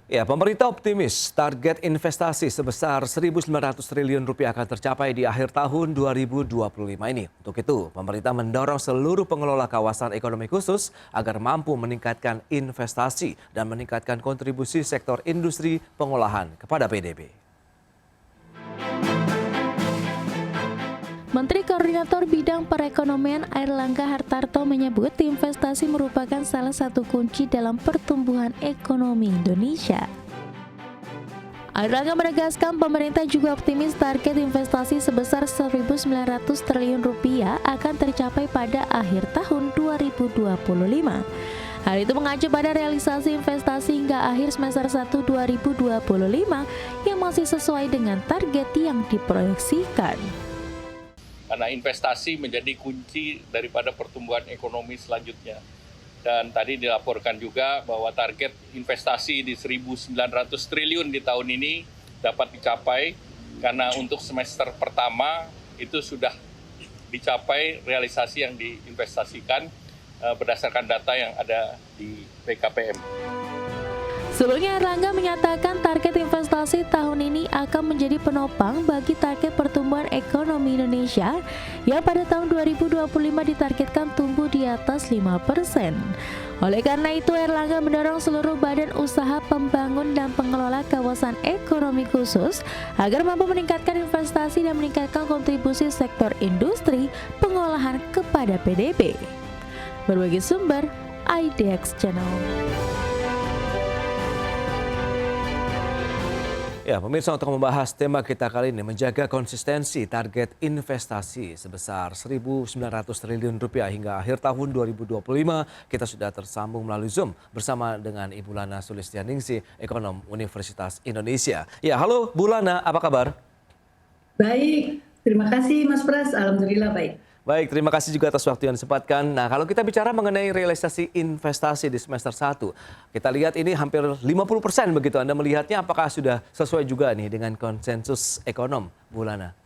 Ya, pemerintah optimis target investasi sebesar Rp1.900 triliun akan tercapai di akhir tahun 2025 ini. Untuk itu, pemerintah mendorong seluruh pengelola kawasan ekonomi khusus agar mampu meningkatkan investasi dan meningkatkan kontribusi sektor industri pengolahan kepada PDB. Menteri Koordinator Bidang Perekonomian Airlangga Hartarto menyebut investasi merupakan salah satu kunci dalam pertumbuhan ekonomi Indonesia. Airlangga menegaskan pemerintah juga optimis target investasi sebesar Rp1.900 triliun akan tercapai pada akhir tahun 2025. Hal itu mengacu pada realisasi investasi hingga akhir semester 1 2025 yang masih sesuai dengan target yang diproyeksikan. Karena investasi menjadi kunci daripada pertumbuhan ekonomi selanjutnya. Dan tadi dilaporkan juga bahwa target investasi di Rp1.900 triliun di tahun ini dapat dicapai karena untuk semester pertama itu sudah dicapai realisasi yang diinvestasikan berdasarkan data yang ada di BKPM. Sebelumnya Airlangga menyatakan target investasi tahun ini akan menjadi penopang bagi target pertumbuhan ekonomi Indonesia yang pada tahun 2025 ditargetkan tumbuh di atas 5%. Oleh karena itu Airlangga mendorong seluruh badan usaha pembangun dan pengelola kawasan ekonomi khusus agar mampu meningkatkan investasi dan meningkatkan kontribusi sektor industri pengolahan kepada PDB. Berbagai sumber, IDX Channel. Ya, pemirsa, untuk membahas tema kita kali ini, menjaga konsistensi target investasi sebesar Rp1.900 triliun hingga akhir tahun 2025, kita sudah tersambung melalui Zoom bersama dengan Ibu Lana Sulistianingsih, ekonom Universitas Indonesia. Ya, halo Bu Lana, apa kabar? Baik, terima kasih Mas Pras, alhamdulillah baik. Baik, terima kasih juga atas waktu yang disempatkan. Nah, kalau kita bicara mengenai realisasi investasi di semester 1, kita lihat ini hampir 50% begitu. Anda melihatnya apakah sudah sesuai juga nih dengan konsensus ekonom, Bu Lana?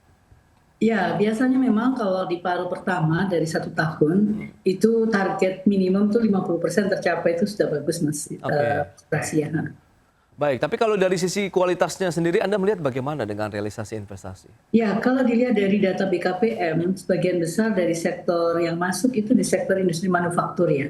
Ya, biasanya memang kalau di paruh pertama dari 1 tahun, itu target minimum tuh 50% tercapai itu sudah bagus Mas. Oke. Baik, tapi kalau dari sisi kualitasnya sendiri Anda melihat bagaimana dengan realisasi investasi? Ya, kalau dilihat dari data BKPM, sebagian besar dari sektor yang masuk itu di sektor industri manufaktur ya.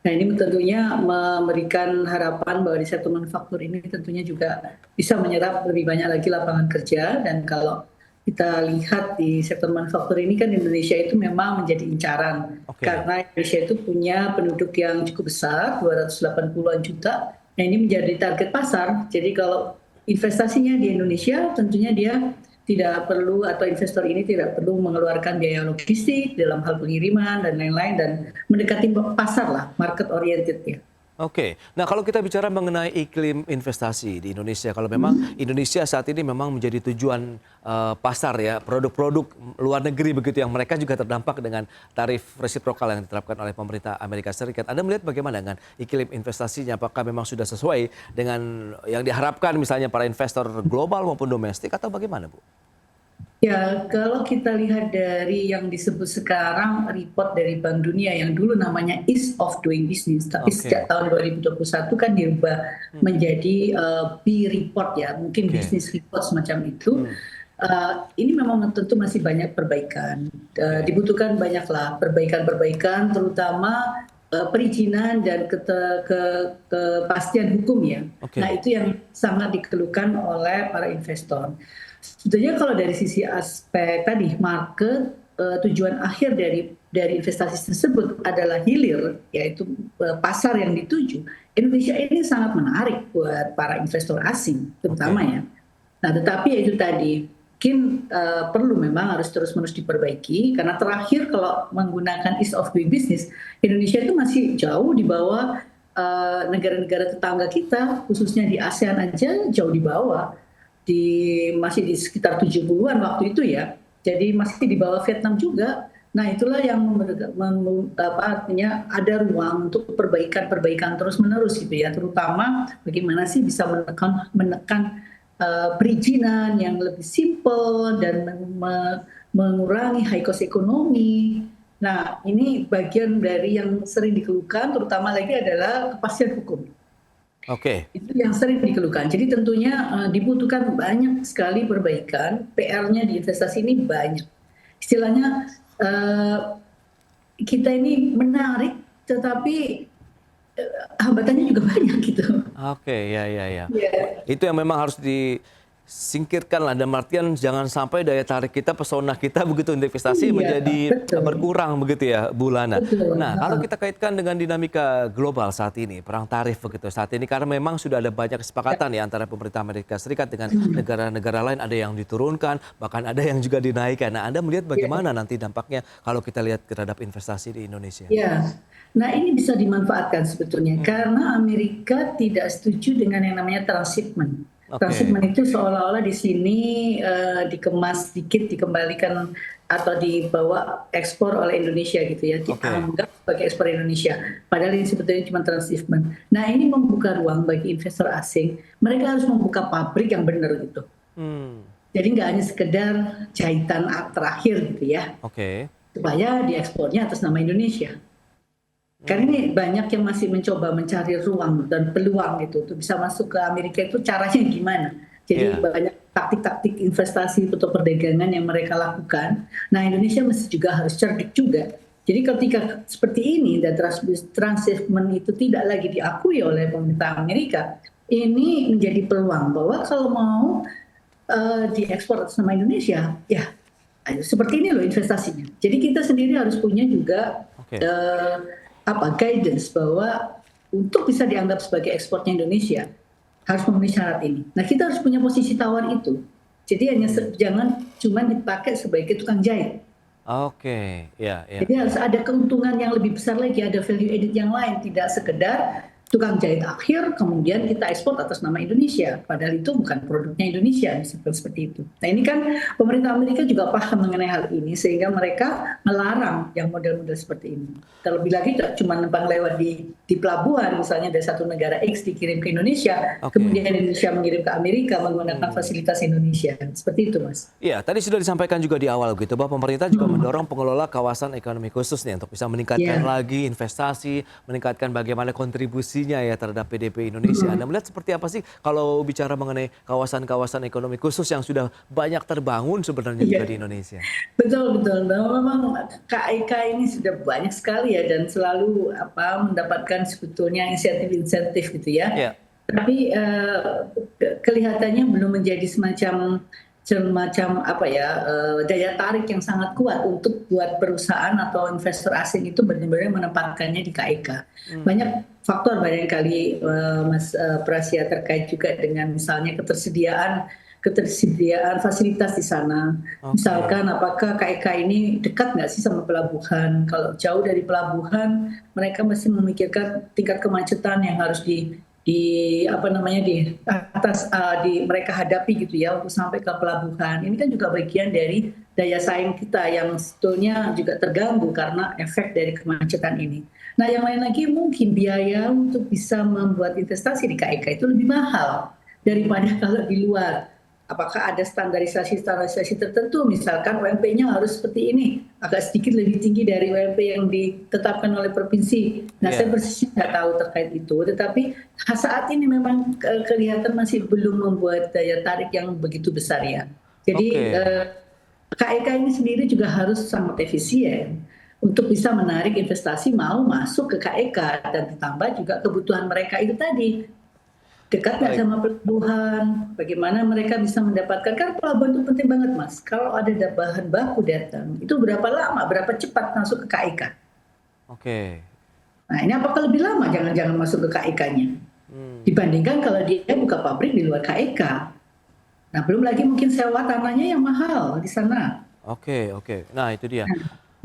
Nah ini tentunya memberikan harapan bahwa di sektor manufaktur ini tentunya juga bisa menyerap lebih banyak lagi lapangan kerja. Dan kalau kita lihat di sektor manufaktur ini kan Indonesia itu memang menjadi incaran. Karena Indonesia itu punya penduduk yang cukup besar, 280-an juta. Nah ini menjadi target pasar, jadi kalau investasinya di Indonesia tentunya dia tidak perlu atau investor ini tidak perlu mengeluarkan biaya logistik dalam hal pengiriman dan lain-lain dan mendekati pasar lah, market oriented ya. Oke, nah kalau kita bicara mengenai iklim investasi di Indonesia, kalau memang Indonesia saat ini memang menjadi tujuan pasar ya, produk-produk luar negeri begitu yang mereka juga terdampak dengan tarif resiprokal yang diterapkan oleh pemerintah Amerika Serikat. Anda melihat bagaimana dengan iklim investasinya? Apakah memang sudah sesuai dengan yang diharapkan misalnya para investor global maupun domestik atau bagaimana, Bu? Ya, kalau kita lihat dari yang disebut sekarang report dari Bank Dunia yang dulu namanya Ease of Doing Business, tapi sejak tahun 2021 kan diubah menjadi B report ya, mungkin business report semacam itu. Ini memang tentu masih banyak perbaikan, dibutuhkan banyaklah perbaikan-perbaikan, terutama perizinan dan kepastian hukum ya. Nah itu yang sangat dikeluhkan oleh para investor. Sebetulnya kalau dari sisi aspek tadi market, tujuan akhir dari investasi tersebut adalah hilir, yaitu pasar yang dituju. Indonesia ini sangat menarik buat para investor asing terutama ya. Nah tetapi itu tadi mungkin perlu memang harus terus-menerus diperbaiki karena terakhir kalau menggunakan ease of doing business, Indonesia itu masih jauh di bawah negara-negara tetangga kita, khususnya di ASEAN aja jauh di bawah. Masih di sekitar 70-an waktu itu ya, jadi masih di bawah Vietnam juga. Nah itulah yang artinya ada ruang untuk perbaikan terus-menerus gitu ya, terutama bagaimana sih bisa menekan perizinan yang lebih simple dan mengurangi high cost ekonomi. Nah ini bagian dari yang sering dikeluhkan, terutama lagi adalah kepastian hukum. Oke. Itu yang sering dikeluhkan. Jadi tentunya dibutuhkan banyak sekali perbaikan, PR-nya di investasi ini banyak. Istilahnya kita ini menarik, tetapi hambatannya juga banyak gitu. Oke, ya. Iya. Itu yang memang harus disingkirkan lah, dalam artian jangan sampai daya tarik kita, pesona kita begitu untuk investasi Iya, menjadi betul. berkurang begitu ya, Bu Lana. Betul. Nah, kalau kita kaitkan dengan dinamika global saat ini, perang tarif begitu saat ini, karena memang sudah ada banyak kesepakatan ya antara pemerintah Amerika Serikat dengan negara-negara lain, ada yang diturunkan, bahkan ada yang juga dinaikkan. Nah, Anda melihat bagaimana nanti dampaknya kalau kita lihat terhadap investasi di Indonesia? Ya, nah ini bisa dimanfaatkan sebetulnya karena Amerika tidak setuju dengan yang namanya transshipment. Oke. Transshipment itu seolah-olah di sini dikemas sedikit, dikembalikan atau dibawa ekspor oleh Indonesia gitu ya, dianggap sebagai ekspor Indonesia. Padahal ini sebetulnya cuma transshipment. Nah ini membuka ruang bagi investor asing. Mereka harus membuka pabrik yang benar gitu. Jadi nggak hanya sekedar jahitan terakhir gitu ya. Oke. Supaya diekspornya atas nama Indonesia. Karena ini banyak yang masih mencoba mencari ruang dan peluang gitu untuk bisa masuk ke Amerika, itu caranya gimana. Jadi banyak taktik-taktik investasi atau perdagangan yang mereka lakukan. Nah Indonesia mesti juga harus cerdik juga. Jadi ketika seperti ini dan transshipment itu tidak lagi diakui oleh pemerintah Amerika, ini menjadi peluang bahwa kalau mau diekspor atas nama Indonesia, ya seperti ini loh investasinya. Jadi kita sendiri harus punya juga guidance bahwa untuk bisa dianggap sebagai ekspornya Indonesia harus memenuhi syarat ini. Nah kita harus punya posisi tawar itu. Jadi hanya jangan cuma dipakai sebagai tukang jahit. Oke, ya. Jadi harus ada keuntungan yang lebih besar lagi, ada value added yang lain, tidak sekedar tukang jahit akhir, kemudian kita ekspor atas nama Indonesia. Padahal itu bukan produknya Indonesia, seperti itu. Nah ini kan pemerintah Amerika juga paham mengenai hal ini, sehingga mereka melarang yang model-model seperti ini. Terlebih lagi tidak cuma numpang lewat di pelabuhan, misalnya dari satu negara X dikirim ke Indonesia, kemudian Indonesia mengirim ke Amerika menggunakan fasilitas Indonesia. Seperti itu, Mas. Iya, tadi sudah disampaikan juga di awal gitu, bahwa pemerintah juga mendorong pengelola kawasan ekonomi khusus nih untuk bisa meningkatkan lagi investasi, meningkatkan bagaimana kontribusinya ya terhadap PDB Indonesia. Anda melihat seperti apa sih kalau bicara mengenai kawasan-kawasan ekonomi khusus yang sudah banyak terbangun sebenarnya juga di Indonesia? Betul. Memang KIK ini sudah banyak sekali ya dan selalu mendapatkan sebetulnya insentif-insentif gitu ya. Tapi kelihatannya belum menjadi semacam daya tarik yang sangat kuat untuk buat perusahaan atau investor asing itu benar-benar menempatkannya di KIK. Banyak faktor barangkali Mas Prasya terkait juga dengan misalnya ketersediaan fasilitas di sana. Misalkan apakah KIK ini dekat nggak sih sama pelabuhan? Kalau jauh dari pelabuhan, mereka masih memikirkan tingkat kemacetan yang harus mereka hadapi gitu ya untuk sampai ke pelabuhan. Ini kan juga bagian dari daya saing kita yang sebetulnya juga terganggu karena efek dari kemacetan ini. Nah yang lain lagi mungkin biaya untuk bisa membuat investasi di KIK itu lebih mahal daripada kalau di luar. Apakah ada standarisasi tertentu, misalkan UMP-nya harus seperti ini, agak sedikit lebih tinggi dari UMP yang ditetapkan oleh provinsi. Nah, saya persis nggak tahu terkait itu, tetapi saat ini memang kelihatan masih belum membuat daya tarik yang begitu besar ya. Jadi KIK ini sendiri juga harus sangat efisien untuk bisa menarik investasi mau masuk ke KIK dan ditambah juga kebutuhan mereka itu tadi. Dekat nggak sama pelabuhan, bagaimana mereka bisa mendapatkan, kan pelabuhan itu penting banget Mas. Kalau ada bahan baku datang, itu berapa lama, berapa cepat masuk ke KIK. Nah ini apakah lebih lama jangan masuk ke KIK-nya dibandingkan kalau dia buka pabrik di luar KIK. Nah belum lagi mungkin sewa tanahnya yang mahal di sana. Nah itu dia.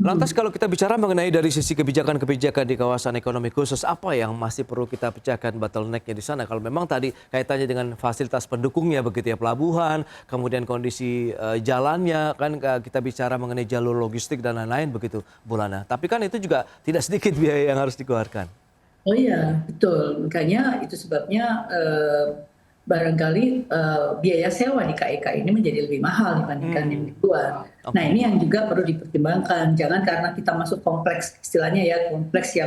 Lantas kalau kita bicara mengenai dari sisi kebijakan-kebijakan di kawasan ekonomi khusus, apa yang masih perlu kita pecahkan bottleneck-nya di sana? Kalau memang tadi kaitannya dengan fasilitas pendukungnya begitu ya, pelabuhan, kemudian kondisi jalannya, kan kita bicara mengenai jalur logistik dan lain-lain begitu, Bu Lana. Tapi kan itu juga tidak sedikit biaya yang harus dikeluarkan. Oh iya, betul. Makanya itu sebabnya barangkali biaya sewa di KIK ini menjadi lebih mahal dibandingkan yang di luar. Nah ini yang juga perlu dipertimbangkan. Jangan karena kita masuk kompleks, istilahnya ya kompleks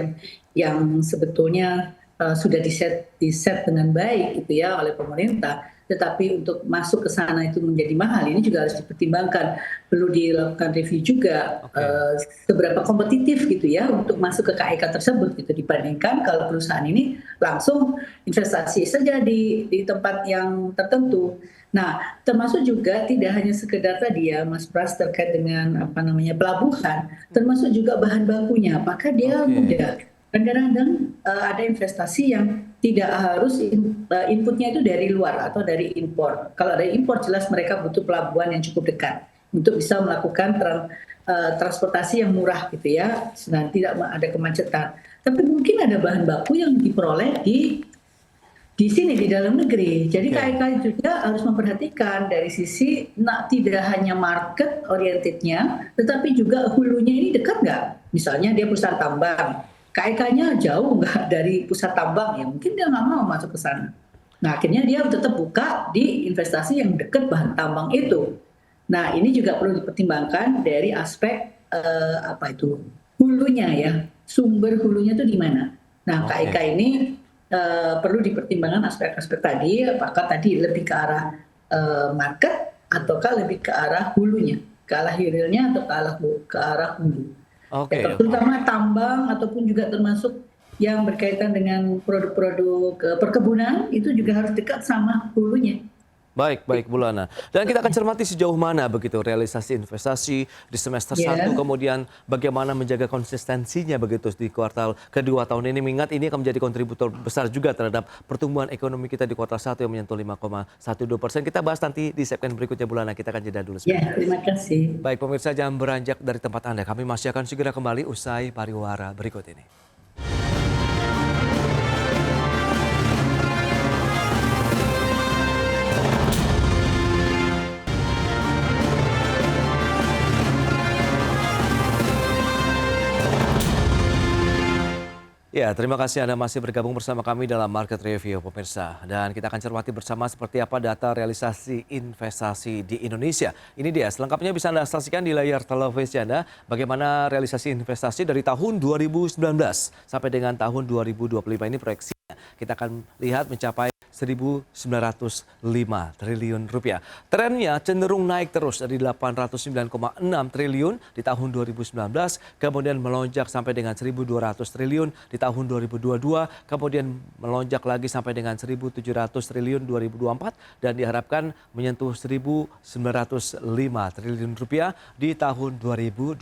yang sebetulnya sudah di set dengan baik gitu ya oleh pemerintah, tetapi untuk masuk ke sana itu menjadi mahal, ini juga harus dipertimbangkan. Perlu dilakukan review juga seberapa kompetitif gitu ya untuk masuk ke KIK tersebut gitu, dibandingkan kalau perusahaan ini langsung investasi saja di tempat yang tertentu. Nah, termasuk juga tidak hanya sekedar tadi ya Mas Pras terkait dengan pelabuhan, termasuk juga bahan bakunya, apakah dia mudah. Kadang-kadang ada investasi yang tidak harus inputnya itu dari luar atau dari impor. Kalau dari impor jelas mereka butuh pelabuhan yang cukup dekat untuk bisa melakukan transportasi yang murah gitu ya, dan tidak ada kemacetan. Tapi mungkin ada bahan baku yang diperoleh di sini di dalam negeri. Jadi KIK juga harus memperhatikan dari sisi tidak hanya market orientednya, tetapi juga hulunya ini dekat nggak? Misalnya dia perusahaan tambang, KIK-nya jauh nggak dari pusat tambang, ya mungkin dia nggak mau masuk ke sana. Nah akhirnya dia tetap buka di investasi yang dekat bahan tambang itu. Nah ini juga perlu dipertimbangkan dari aspek hulunya ya, sumber hulunya itu di mana. Nah KIK ini perlu dipertimbangkan aspek-aspek tadi, apakah tadi lebih ke arah market ataukah lebih ke arah hulunya, ke arah hilirnya atau ke arah hulu. Terutama tambang ataupun juga termasuk yang berkaitan dengan produk-produk perkebunan itu juga harus dekat sama hulunya. Baik Bu Lana. Dan kita akan cermati sejauh mana begitu realisasi investasi di semester 1, kemudian bagaimana menjaga konsistensinya begitu di kuartal kedua tahun ini. Mengingat ini akan menjadi kontributor besar juga terhadap pertumbuhan ekonomi kita di kuartal 1 yang menyentuh 5,12%. Kita bahas nanti di segmen berikutnya Bu Lana. Kita akan jeda dulu sebentar. Terima kasih. Baik pemirsa, jangan beranjak dari tempat Anda. Kami masih akan segera kembali usai pariwara berikut ini. Ya, terima kasih Anda masih bergabung bersama kami dalam Market Review, pemirsa. Dan kita akan cermati bersama seperti apa data realisasi investasi di Indonesia. Ini dia, selengkapnya bisa Anda saksikan di layar televisi Anda bagaimana realisasi investasi dari tahun 2019 sampai dengan tahun 2025 ini proyeksinya. Kita akan lihat mencapai 1.905 triliun rupiah. Trennya cenderung naik terus dari 809,6 triliun di tahun 2019, kemudian melonjak sampai dengan 1.200 triliun di tahun 2022, kemudian melonjak lagi sampai dengan 1.700 triliun 2024 dan diharapkan menyentuh 1.905 triliun rupiah di tahun 2025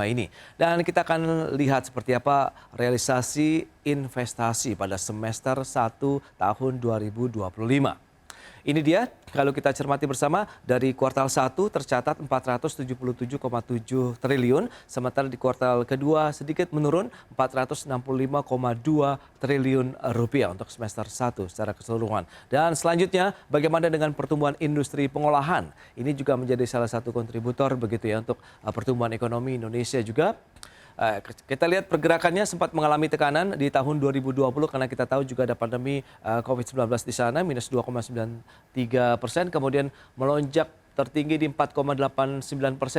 ini. Dan kita akan lihat seperti apa realisasi investasi pada semester 1 tahun 2025. Ini dia, kalau kita cermati bersama, dari kuartal 1 tercatat 477,7 triliun, sementara di kuartal kedua sedikit menurun 465,2 triliun rupiah untuk semester 1 secara keseluruhan. Dan selanjutnya, bagaimana dengan pertumbuhan industri pengolahan? Ini juga menjadi salah satu kontributor begitu ya untuk pertumbuhan ekonomi Indonesia juga. Kita lihat pergerakannya sempat mengalami tekanan di tahun 2020 karena kita tahu juga ada pandemi COVID-19 di sana, minus 2,93%, kemudian melonjak tertinggi di 4,89%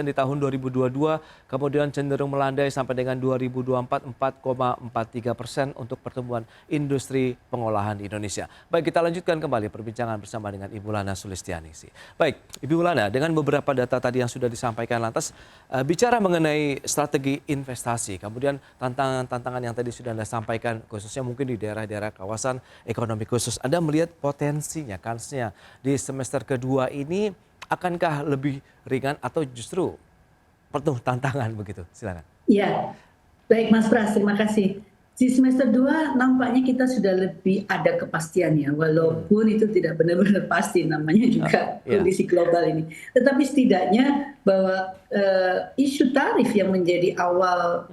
di tahun 2022, kemudian cenderung melandai sampai dengan 2024 4,43% untuk pertumbuhan industri pengolahan di Indonesia. Baik, kita lanjutkan kembali perbincangan bersama dengan Ibu Lana Sulistiani. Baik, Ibu Lana, dengan beberapa data tadi yang sudah disampaikan, lantas bicara mengenai strategi investasi, kemudian tantangan-tantangan yang tadi sudah Anda sampaikan, khususnya mungkin di daerah-daerah kawasan ekonomi khusus, Anda melihat potensinya, kansnya di semester kedua ini akankah lebih ringan atau justru penuh tantangan begitu? Silakan. Ya, baik Mas Pras, terima kasih. Di semester 2 nampaknya kita sudah lebih ada kepastiannya, walaupun itu tidak benar-benar pasti, namanya juga kondisi global ini. Tetapi setidaknya bahwa isu tarif yang menjadi awal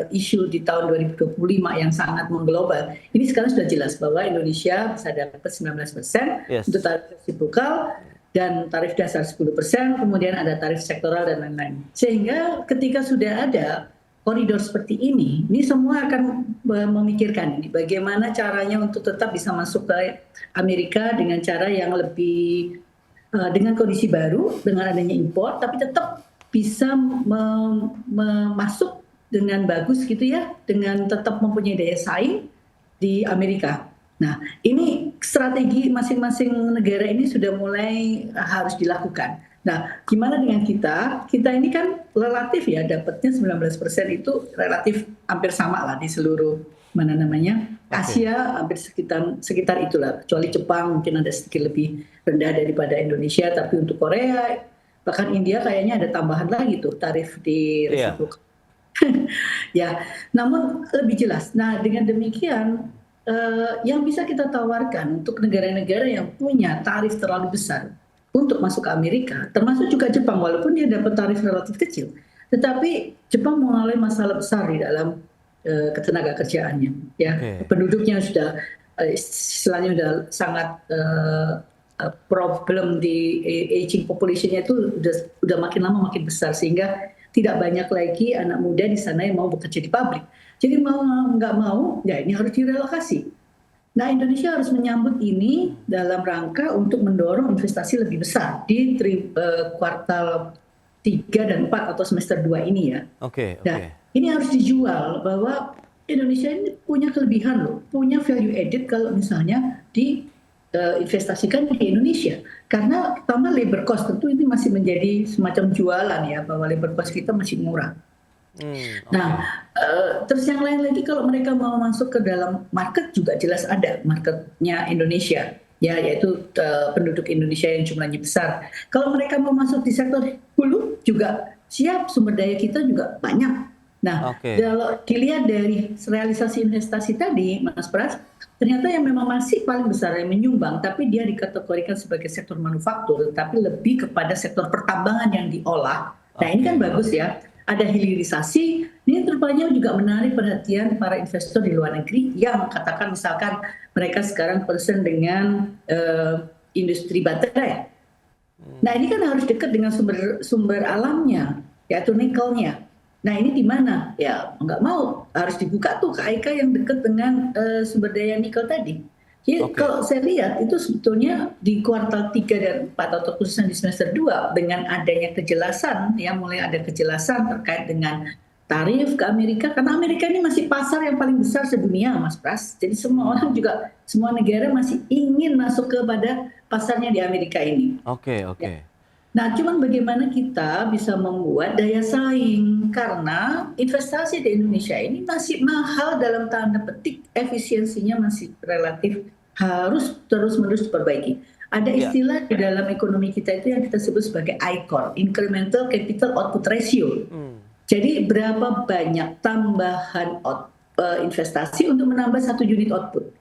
isu di tahun 2025 yang sangat mengglobal, ini sekarang sudah jelas bahwa Indonesia bisa dapat 19% untuk tarif resiprokal, dan tarif dasar 10%, kemudian ada tarif sektoral dan lain-lain. Sehingga ketika sudah ada koridor seperti ini semua akan memikirkan ini bagaimana caranya untuk tetap bisa masuk ke Amerika dengan cara yang lebih dengan kondisi baru, dengan adanya impor, tapi tetap bisa masuk dengan bagus gitu ya, dengan tetap mempunyai daya saing, di Amerika. Nah, ini strategi masing-masing negara ini sudah mulai harus dilakukan. Nah, gimana dengan kita? Kita ini kan relatif ya, dapatnya 19% itu relatif hampir sama lah di seluruh Asia, hampir sekitar itulah. Kecuali Jepang mungkin ada sedikit lebih rendah daripada Indonesia, tapi untuk Korea bahkan India kayaknya ada tambahan lagi tuh tarif di resiprokal. Ya, namun lebih jelas. Nah, dengan demikian yang bisa kita tawarkan untuk negara-negara yang punya tarif terlalu besar untuk masuk ke Amerika, termasuk juga Jepang, walaupun dia dapat tarif relatif kecil, tetapi Jepang mengalami masalah besar di dalam ketenaga kerjaannya. Ya, penduduknya sudah istilahnya sudah sangat problem di aging population-nya itu udah makin lama makin besar, sehingga tidak banyak lagi anak muda di sana yang mau bekerja di pabrik. Jadi mau nggak mau, ya ini harus direlokasi. Nah, Indonesia harus menyambut ini dalam rangka untuk mendorong investasi lebih besar di kuartal 3 dan 4 atau semester 2 ini ya. Nah, ini harus dijual bahwa Indonesia ini punya kelebihan loh, punya value added kalau misalnya investasikan di Indonesia. Karena pertama labor cost tentu ini masih menjadi semacam jualan ya, bahwa labor cost kita masih murah. Nah, terus yang lain lagi kalau mereka mau masuk ke dalam market juga jelas ada marketnya Indonesia, ya, yaitu penduduk Indonesia yang jumlahnya besar. Kalau mereka mau masuk di sektor hulu juga siap, sumber daya kita juga banyak. Nah, kalau dilihat dari realisasi investasi tadi, Mas Pras, ternyata yang memang masih paling besar yang menyumbang, tapi dia dikategorikan sebagai sektor manufaktur, tapi lebih kepada sektor pertambangan yang diolah. Nah, ini kan bagus ya. Ada hilirisasi, ini rupanya juga menarik perhatian para investor di luar negeri yang katakan misalkan mereka sekarang concern dengan industri baterai. Nah, ini kan harus dekat dengan sumber alamnya, yaitu nikelnya. Nah, ini di mana? Ya nggak mau, harus dibuka tuh KAIK yang dekat dengan sumber daya nikel tadi. Jadi kalau saya lihat itu sebetulnya di kuartal 3 dan 4 atau khususnya di semester 2 dengan adanya kejelasan, ya mulai ada kejelasan terkait dengan tarif ke Amerika, karena Amerika ini masih pasar yang paling besar sedunia, Mas Pras. Jadi semua orang juga, semua negara masih ingin masuk kepada pasarnya di Amerika ini. Ya. Nah, cuman bagaimana kita bisa membuat daya saing, karena investasi di Indonesia ini masih mahal dalam tanda petik, efisiensinya masih relatif harus terus-menerus diperbaiki. Ada istilah di dalam ekonomi kita itu yang kita sebut sebagai ICOR, Incremental Capital Output Ratio. Jadi berapa banyak tambahan investasi untuk menambah 1 unit output.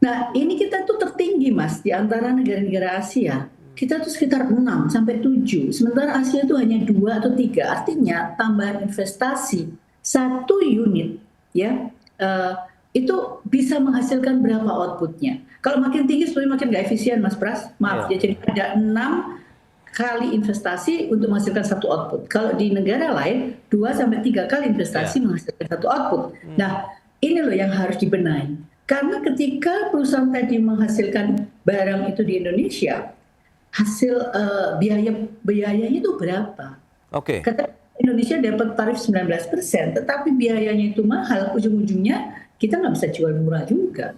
Nah, ini kita tuh tertinggi, Mas, di antara negara-negara Asia. Kita tuh sekitar 6 sampai 7, sementara Asia itu hanya 2 atau 3. Artinya tambahan investasi 1 unit ya itu bisa menghasilkan berapa outputnya. Kalau makin tinggi sebenarnya makin nggak efisien, Mas Pras. Maaf ya, jadi ada 6 kali investasi untuk menghasilkan 1 output. Kalau di negara lain 2 sampai 3 kali investasi menghasilkan 1 output. Nah, ini loh yang harus dibenahi. Karena ketika perusahaan tadi menghasilkan barang itu di Indonesia, hasil biayanya itu berapa? Kata Indonesia dapat tarif 19%, tetapi biayanya itu mahal, ujung-ujungnya kita nggak bisa jual murah juga.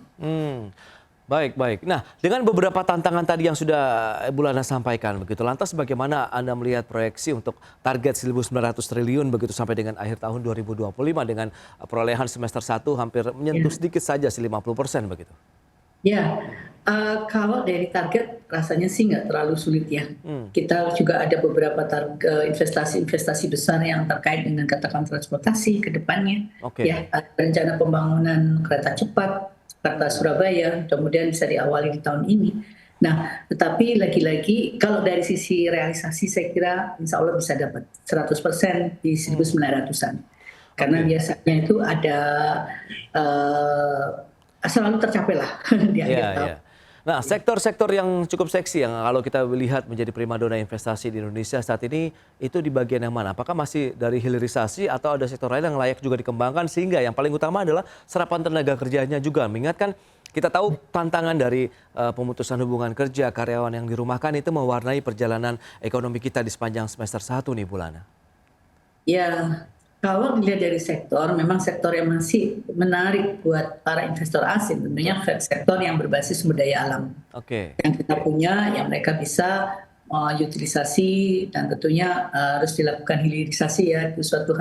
Baik. Nah, dengan beberapa tantangan tadi yang sudah Ibu Lana sampaikan begitu, lantas bagaimana Anda melihat proyeksi untuk target 1.900 triliun begitu sampai dengan akhir tahun 2025 dengan perolehan semester 1 hampir menyentuh sedikit saja 50% begitu? Ya, kalau dari target rasanya sih nggak terlalu sulit ya. Kita juga ada beberapa investasi besar yang terkait dengan katakan transportasi ke depannya. Ya, rencana pembangunan kereta cepat Jakarta Surabaya, kemudian bisa diawali di tahun ini. Nah, tetapi lagi-lagi kalau dari sisi realisasi saya kira insya Allah bisa dapat 100% di 1.900-an. Karena biasanya itu ada selalu tercapai lah di akhir tahun. Nah, sektor-sektor yang cukup seksi yang kalau kita lihat menjadi primadona investasi di Indonesia saat ini itu di bagian yang mana? Apakah masih dari hilirisasi atau ada sektor lain yang layak juga dikembangkan sehingga yang paling utama adalah serapan tenaga kerjanya juga. Mengingatkan kita tahu tantangan dari pemutusan hubungan kerja karyawan yang dirumahkan itu mewarnai perjalanan ekonomi kita di sepanjang semester 1 nih, Bu Lana. Ya, Kalau dilihat dari sektor, memang sektor yang masih menarik buat para investor asing, tentunya sektor yang berbasis sumber daya alam. Oke. Yang kita punya, yang mereka bisa utilisasi dan tentunya harus dilakukan hilirisasi ya, itu suatu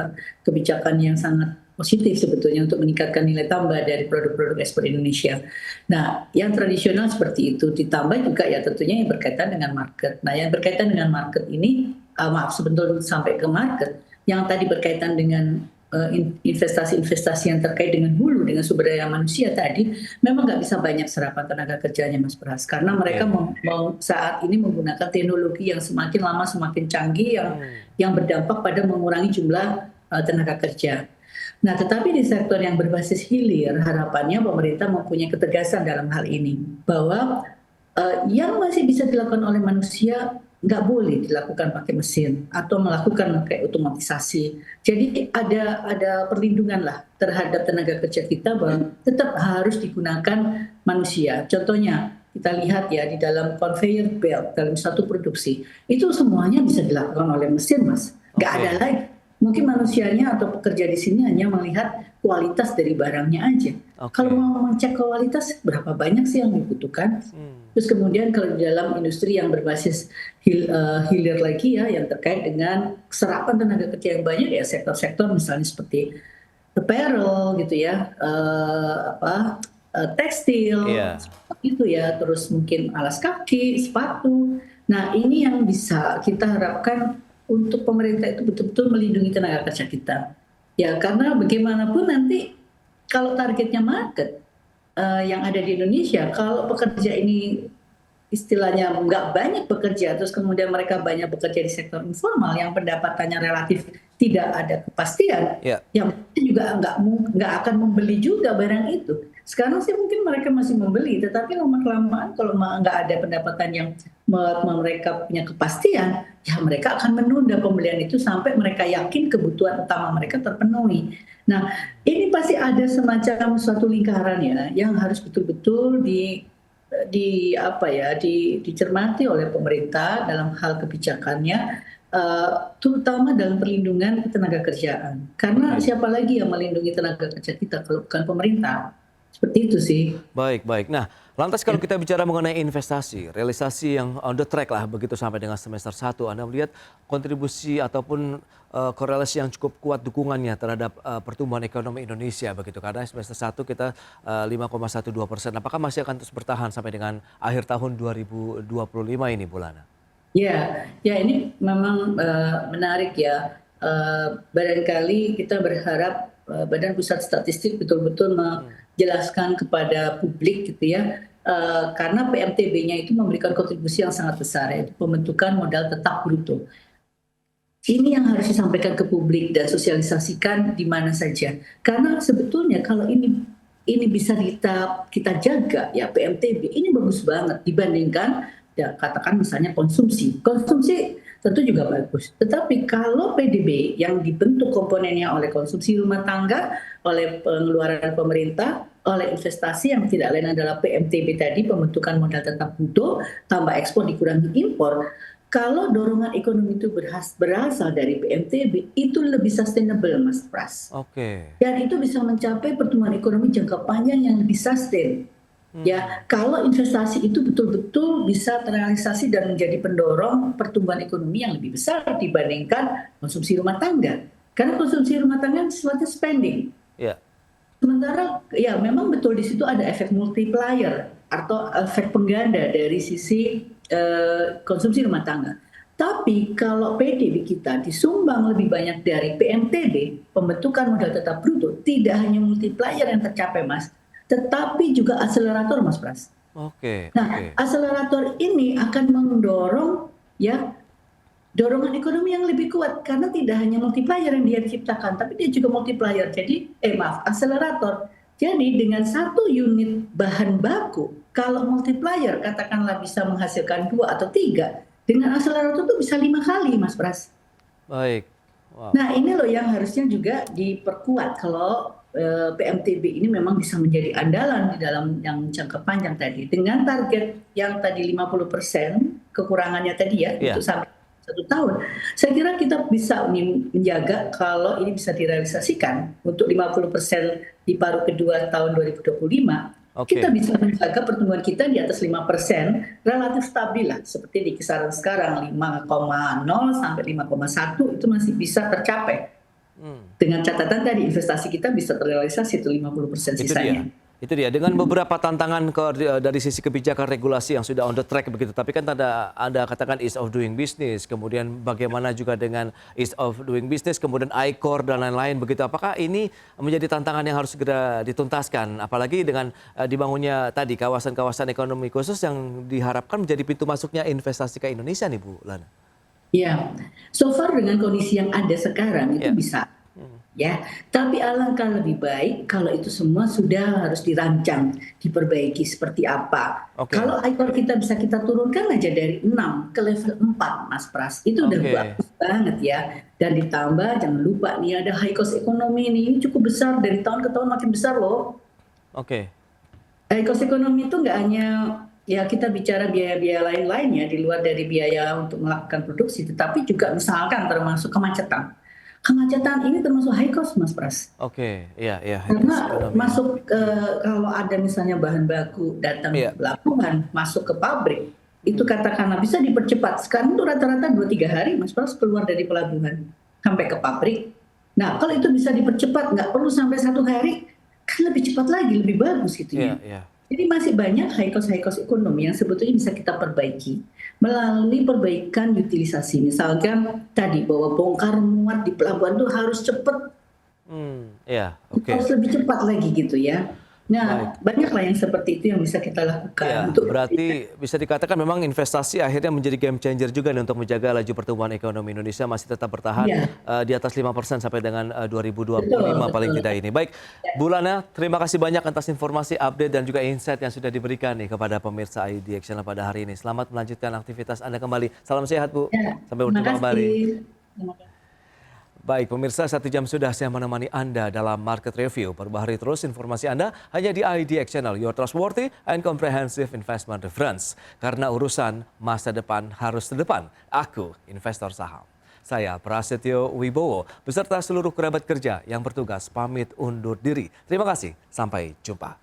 kebijakan yang sangat positif sebetulnya untuk meningkatkan nilai tambah dari produk-produk ekspor Indonesia. Nah, yang tradisional seperti itu ditambah juga ya tentunya yang berkaitan dengan market. Nah, yang berkaitan dengan market ini, sebetulnya sampai ke market, yang tadi berkaitan dengan investasi-investasi yang terkait dengan hulu, dengan sumber daya manusia tadi, memang nggak bisa banyak serapan tenaga kerjanya Mas Pras, karena mereka saat ini menggunakan teknologi yang semakin lama semakin canggih yang berdampak pada mengurangi jumlah tenaga kerja. Nah, tetapi di sektor yang berbasis hilir, harapannya pemerintah mempunyai ketegasan dalam hal ini, bahwa yang masih bisa dilakukan oleh manusia nggak boleh dilakukan pakai mesin atau melakukan pakai otomatisasi. Jadi ada perlindungan lah terhadap tenaga kerja kita bahwa tetap harus digunakan manusia. Contohnya kita lihat ya di dalam conveyor belt dalam satu produksi itu semuanya bisa dilakukan oleh mesin, Mas. Nggak ada lagi. Mungkin manusianya atau pekerja di sini hanya melihat kualitas dari barangnya aja. Kalau mau mengecek kualitas, berapa banyak sih yang dibutuhkan? Terus kemudian kalau di dalam industri yang berbasis hilir lagi ya, yang terkait dengan serapan tenaga kerja yang banyak ya, sektor-sektor misalnya seperti apparel gitu ya, tekstil, itu ya, terus mungkin alas kaki, sepatu. Nah, ini yang bisa kita harapkan untuk pemerintah itu betul-betul melindungi tenaga kerja kita. Ya, karena bagaimanapun nanti kalau targetnya market yang ada di Indonesia, kalau pekerja ini istilahnya nggak banyak bekerja, terus kemudian mereka banyak bekerja di sektor informal yang pendapatannya relatif tidak ada kepastian, yang juga nggak akan membeli juga barang itu. Sekarang sih mungkin mereka masih membeli, tetapi lama-kelamaan kalau nggak ada pendapatan yang mereka punya kepastian, ya mereka akan menunda pembelian itu sampai mereka yakin kebutuhan utama mereka terpenuhi. Nah, ini pasti ada semacam suatu lingkaran ya, yang harus betul-betul dicermati oleh pemerintah dalam hal kebijakannya, terutama dalam perlindungan tenaga kerjaan. Karena siapa lagi yang melindungi tenaga kerja kita kalau bukan pemerintah? Seperti itu sih. Baik. Nah, lantas kalau kita bicara mengenai investasi, realisasi yang on the track lah begitu sampai dengan semester 1, Anda melihat kontribusi ataupun korelasi yang cukup kuat dukungannya terhadap pertumbuhan ekonomi Indonesia begitu. Karena semester 1 kita 5,12%. Apakah masih akan terus bertahan sampai dengan akhir tahun 2025 ini, Bu Lana? Ya ini memang menarik ya. Barangkali kita berharap Badan Pusat Statistik betul-betul menjelaskan kepada publik gitu ya, karena PMTB-nya itu memberikan kontribusi yang sangat besar, yaitu pembentukan modal tetap bruto. Ini yang harus disampaikan ke publik dan sosialisasikan di mana saja. Karena sebetulnya kalau ini bisa kita jaga ya, PMTB ini bagus banget dibandingkan ya katakan misalnya konsumsi tentu juga bagus. Tetapi kalau PDB yang dibentuk komponennya oleh konsumsi rumah tangga, oleh pengeluaran pemerintah, oleh investasi yang tidak lain adalah PMTB tadi, pembentukan modal tetap bruto, tambah ekspor dikurangi impor. Kalau dorongan ekonomi itu berasal dari PMTB, itu lebih sustainable, Mas Pras. Dan itu bisa mencapai pertumbuhan ekonomi jangka panjang yang lebih sustain. Ya, kalau investasi itu betul-betul bisa terrealisasi dan menjadi pendorong pertumbuhan ekonomi yang lebih besar dibandingkan konsumsi rumah tangga. Karena konsumsi rumah tangga sifatnya spending. Sementara ya memang betul di situ ada efek multiplier atau efek pengganda dari sisi konsumsi rumah tangga. Tapi kalau PDB kita disumbang lebih banyak dari PMTB, pembentukan modal tetap bruto, tidak hanya multiplier yang tercapai, Mas, tetapi juga akselerator, Mas Pras. Akselerator ini akan mendorong ya dorongan ekonomi yang lebih kuat, karena tidak hanya multiplier yang dia ciptakan, tapi dia juga multiplier. Jadi akselerator. Jadi dengan satu unit bahan baku, kalau multiplier katakanlah bisa menghasilkan 2 atau 3, dengan akselerator itu bisa 5 kali, Mas Pras. Nah, ini loh yang harusnya juga diperkuat kalau PMTB ini memang bisa menjadi andalan di dalam yang jangka panjang tadi, dengan target yang tadi 50% kekurangannya tadi ya, untuk sampai 1 tahun. Saya kira kita bisa menjaga kalau ini bisa direalisasikan untuk 50% di paruh kedua tahun 2025. Oke. Kita bisa menjaga pertumbuhan kita di atas 5%, relatif stabil lah, seperti di kisaran sekarang 5,0 sampai 5,1 itu masih bisa tercapai. Dengan catatan tadi investasi kita bisa terrealisasi itu 50% Itu sisanya. dia. Itu dia. Dengan beberapa tantangan dari sisi kebijakan regulasi yang sudah on the track begitu. Tapi kan Anda katakan ease of doing business, kemudian bagaimana juga dengan ease of doing business, kemudian ICOR dan lain-lain begitu. Apakah ini menjadi tantangan yang harus segera dituntaskan? Apalagi dengan dibangunnya tadi kawasan-kawasan ekonomi khusus yang diharapkan menjadi pintu masuknya investasi ke Indonesia nih Bu Lana. Ya, so far dengan kondisi yang ada sekarang itu Ya. bisa. Ya, tapi alangkah lebih baik kalau itu semua sudah harus dirancang, diperbaiki seperti apa. Oke. Kalau ICOR kita bisa kita turunkan aja dari 6 ke level 4, Mas Pras. Itu udah Oke. bagus banget ya. Dan ditambah jangan lupa nih ada high cost ekonomi ini cukup besar, dari tahun ke tahun makin besar loh. Oke. High cost ekonomi itu nggak hanya ya kita bicara biaya-biaya lain-lain ya di luar dari biaya untuk melakukan produksi, tetapi juga misalkan termasuk kemacetan. Kemacetan ini termasuk high cost, Mas Pras. Oke. Iya, iya. Karena Ekonomi. masuk kalau ada misalnya bahan baku datang Iya. ke pelabuhan, masuk ke pabrik, itu katakanlah bisa dipercepat. Sekarang itu rata-rata 2-3 hari, Mas Pras, keluar dari pelabuhan sampai ke pabrik. Nah, kalau itu bisa dipercepat, nggak perlu sampai 1 hari, kan lebih cepat lagi, lebih bagus gitu Iya, ya. iya. Jadi masih banyak high cost ekonomi yang sebetulnya bisa kita perbaiki melalui perbaikan utilisasi. Misalkan tadi bahwa bongkar muat di pelabuhan itu harus cepat, Iya, oke. harus lebih cepat lagi gitu ya. Nah, banyaklah yang seperti itu yang bisa kita lakukan. Ya, berarti bisa dikatakan memang investasi akhirnya menjadi game changer juga nih untuk menjaga laju pertumbuhan ekonomi Indonesia masih tetap bertahan Iya. di atas 5% sampai dengan 2025 Betul, paling betul. tidak ini. Baik, Bu Lana, terima kasih banyak atas informasi, update dan juga insight yang sudah diberikan nih kepada pemirsa ID Action pada hari ini. Selamat melanjutkan aktivitas Anda kembali. Salam sehat, Bu. Ya, Sampai terima berjumpa kembali. kasih. Terima kasih. Baik, pemirsa, 1 jam sudah saya menemani Anda dalam Market Review. Perbaharui terus informasi Anda hanya di IDX Channel, your trustworthy and comprehensive investment reference. Karena urusan masa depan harus terdepan. Aku, investor saham. Saya Prasetyo Wibowo, beserta seluruh kerabat kerja yang bertugas pamit undur diri. Terima kasih, sampai jumpa.